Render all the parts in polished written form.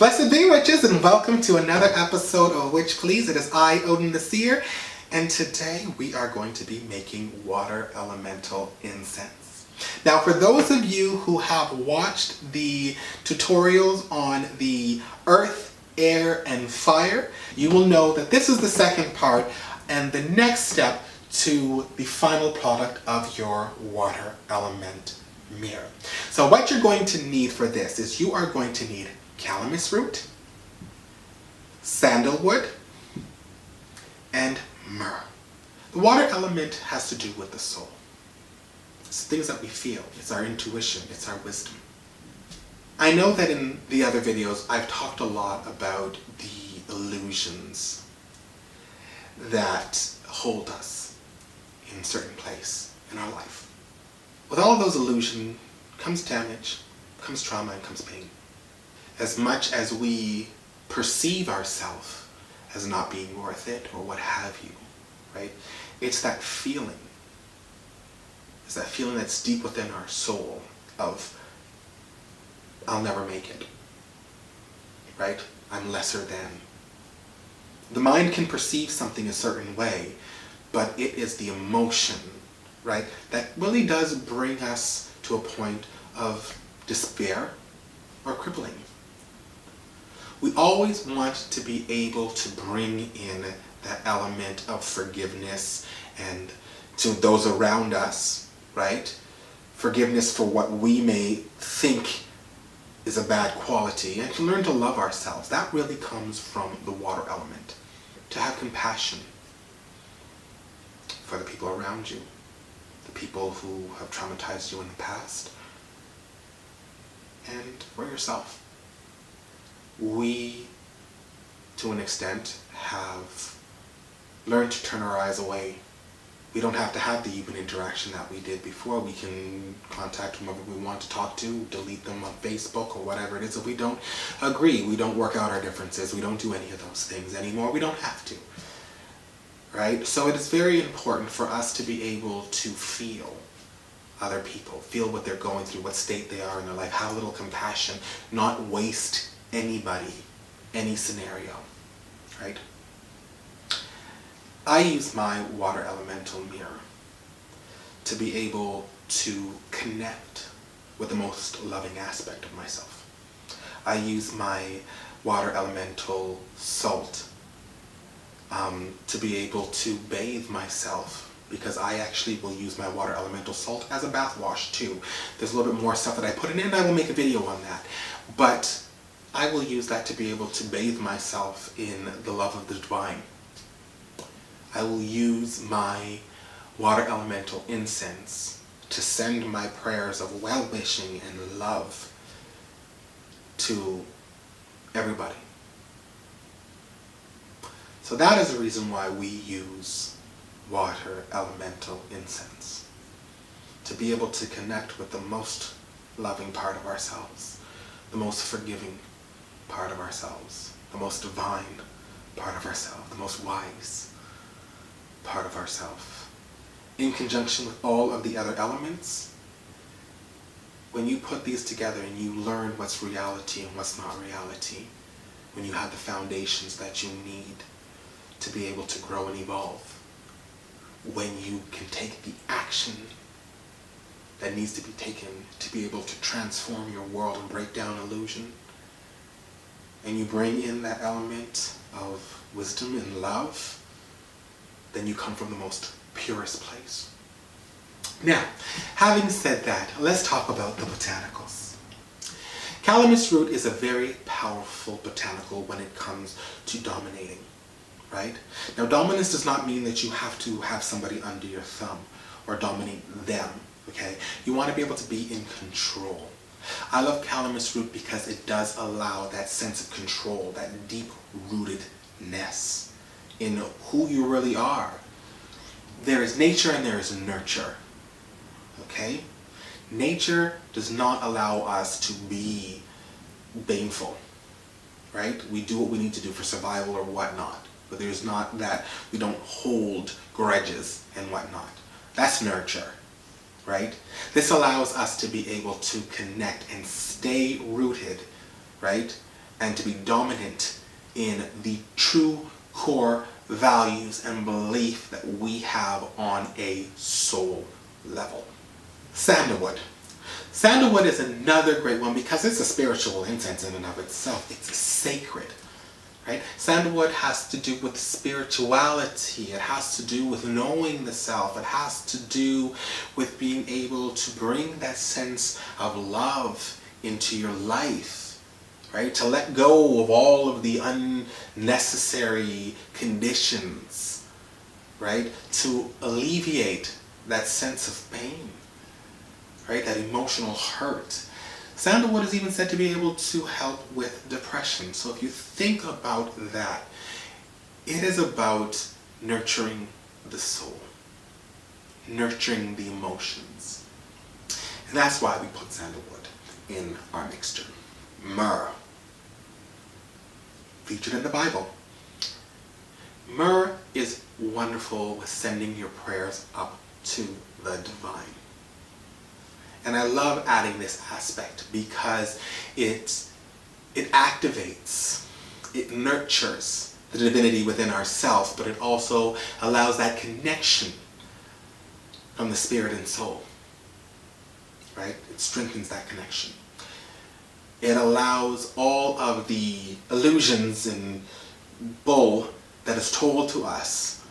Blessed be witches, and welcome to another episode of Witch Please. It is I, Odin the Seer, and today we are going to be making water elemental incense. Now, for those of you who have watched the tutorials on the earth, air, and fire, you will know that this is the second part and the next step to the final product of your water element mirror. So what you're going to need for this is you are going to need calamus root, sandalwood, and myrrh. The water element has to do with the soul. It's things that we feel. It's our intuition. It's our wisdom. I know that in the other videos I've talked a lot about the illusions that hold us in a certain place in our life. With all of those illusions comes damage, comes trauma, and comes pain. As much as we perceive ourselves as not being worth it or what have you, right? It's that feeling. It's that feeling that's deep within our soul of, I'll never make it, right? I'm lesser than. The mind can perceive something a certain way, but it is the emotion, right, that really does bring us to a point of despair or crippling. We always want to be able to bring in that element of forgiveness and to those around us, right? Forgiveness for what we may think is a bad quality, and to learn to love ourselves. That really comes from the water element. To have compassion for the people around you, the people who have traumatized you in the past, and for yourself. We, to an extent, have learned to turn our eyes away. We don't have to have the human interaction that we did before. We can contact whomever we want to talk to, delete them on Facebook or whatever it is. If we don't agree, we don't work out our differences, we don't do any of those things anymore. We don't have to, right? So it is very important for us to be able to feel other people, feel what they're going through, what state they are in their life, have a little compassion, not waste anybody, any scenario, right? I use my water elemental mirror to be able to connect with the most loving aspect of myself. I use my water elemental salt to be able to bathe myself, because I actually will use my water elemental salt as a bath wash too. There's a little bit more stuff that I put in it, and I will make a video on that. But I will use that to be able to bathe myself in the love of the divine. I will use my water elemental incense to send my prayers of well-wishing and love to everybody. So that is the reason why we use water elemental incense. To be able to connect with the most loving part of ourselves, the most forgiving part of ourselves, the most divine part of ourselves, the most wise part of ourselves. In conjunction with all of the other elements, when you put these together and you learn what's reality and what's not reality, when you have the foundations that you need to be able to grow and evolve, when you can take the action that needs to be taken to be able to transform your world and break down illusion, and you bring in that element of wisdom and love, then you come from the most purest place. Now, having said that, let's talk about the botanicals. Calamus root is a very powerful botanical when it comes to dominating, right? Now, dominance does not mean that you have to have somebody under your thumb or dominate them, okay? You want to be able to be in control. I love calamus root because it does allow that sense of control, that deep-rootedness in who you really are. There is nature and there is nurture, okay? Nature does not allow us to be baneful, right? We do what we need to do for survival or whatnot, but there's not that we don't hold grudges and whatnot. That's nurture. Right? This allows us to be able to connect and stay rooted, right? and to be dominant in the true core values and belief that we have on a soul level. Sandalwood. Sandalwood is another great one because it's a spiritual incense in and of itself. It's sacred, right? Sandalwood has to do with spirituality. It has to do with knowing the self. It has to do with being able to bring that sense of love into your life, right? To let go of all of the unnecessary conditions, right? To alleviate that sense of pain, right? That emotional hurt. Sandalwood is even said to be able to help with depression. So if you think about that, it is about nurturing the soul, nurturing the emotions. And that's why we put sandalwood in our mixture. Myrrh, featured in the Bible. Myrrh is wonderful with sending your prayers up to the divine. And I love adding this aspect because it activates, it nurtures the divinity within ourselves, but it also allows that connection from the spirit and soul, right? It strengthens that connection. It allows all of the illusions and bull that is told to us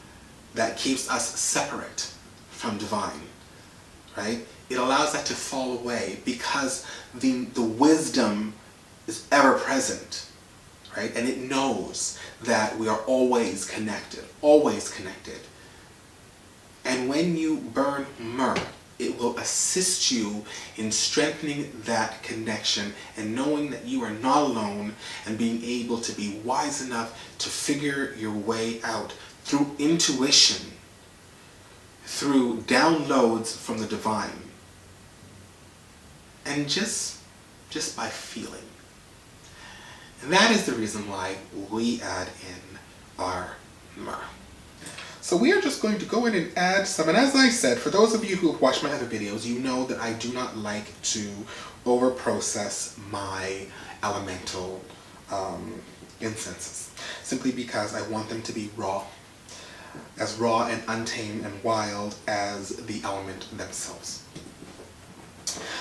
that keeps us separate from divine, right? It allows that to fall away because the wisdom is ever present, right? And it knows that we are always connected, always connected. And when you burn myrrh, it will assist you in strengthening that connection and knowing that you are not alone and being able to be wise enough to figure your way out through intuition, through downloads from the divine. And just by feeling. And that is the reason why we add in our myrrh. So we are just going to go in and add some. And as I said, for those of you who have watched my other videos, you know that I do not like to over-process my elemental incenses. Simply because I want them to be raw. As raw and untamed and wild as the element themselves.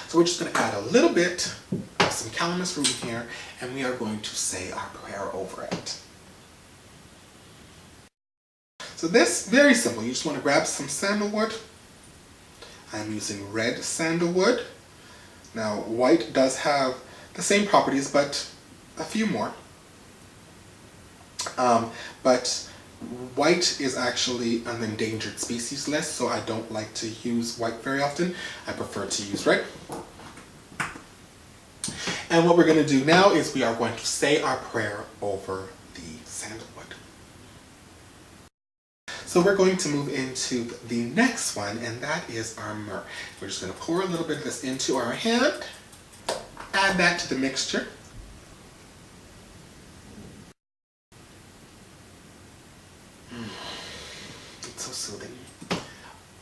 So we're just going to add a little bit of some calamus root here, and we are going to say our prayer over it. So this, very simple. You just want to grab some sandalwood. I'm using red sandalwood. Now, white does have the same properties, but a few more. But white is actually an endangered species list, so I don't like to use white very often. I prefer to use red. And what we're going to do now is we are going to say our prayer over the sandalwood. So we're going to move into the next one, and that is our myrrh. We're just going to pour a little bit of this into our hand, add that to the mixture. It's so soothing.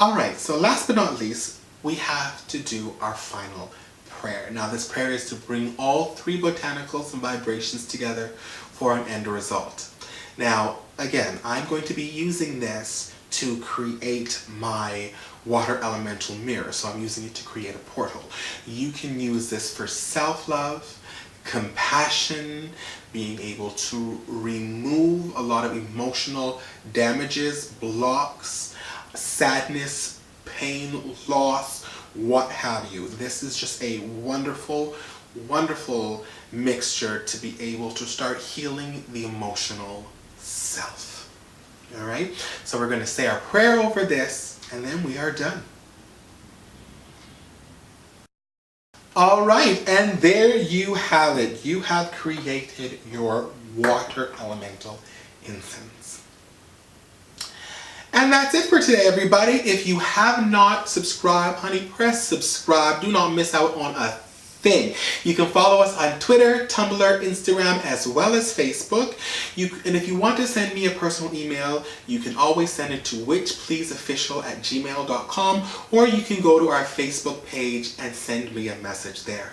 Alright, so last but not least, we have to do our final prayer. Now this prayer is to bring all three botanicals and vibrations together for an end result. Now, again, I'm going to be using this to create my water elemental mirror. So I'm using it to create a portal. You can use this for self-love, compassion, being able to remove a lot of emotional damages, blocks, sadness, pain, loss, what have you. This is just a wonderful, wonderful mixture to be able to start healing the emotional self. All right, so we're going to say our prayer over this, and then we are done. All right, and there you have it. You have created your water elemental incense. And that's it for today, everybody. If you have not subscribed, honey, press subscribe. Do not miss out on a thing. You can follow us on Twitter, Tumblr, Instagram, as well as Facebook. And if you want to send me a personal email, you can always send it to witchpleaseofficial@gmail.com, or you can go to our Facebook page and send me a message there.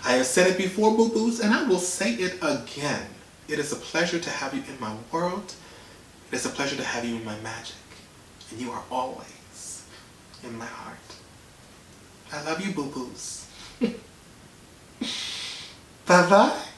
I have said it before, boo-boos, and I will say it again. It is a pleasure to have you in my world. It is a pleasure to have you in my magic. And you are always in my heart. I love you, boo-boos. Bye-bye.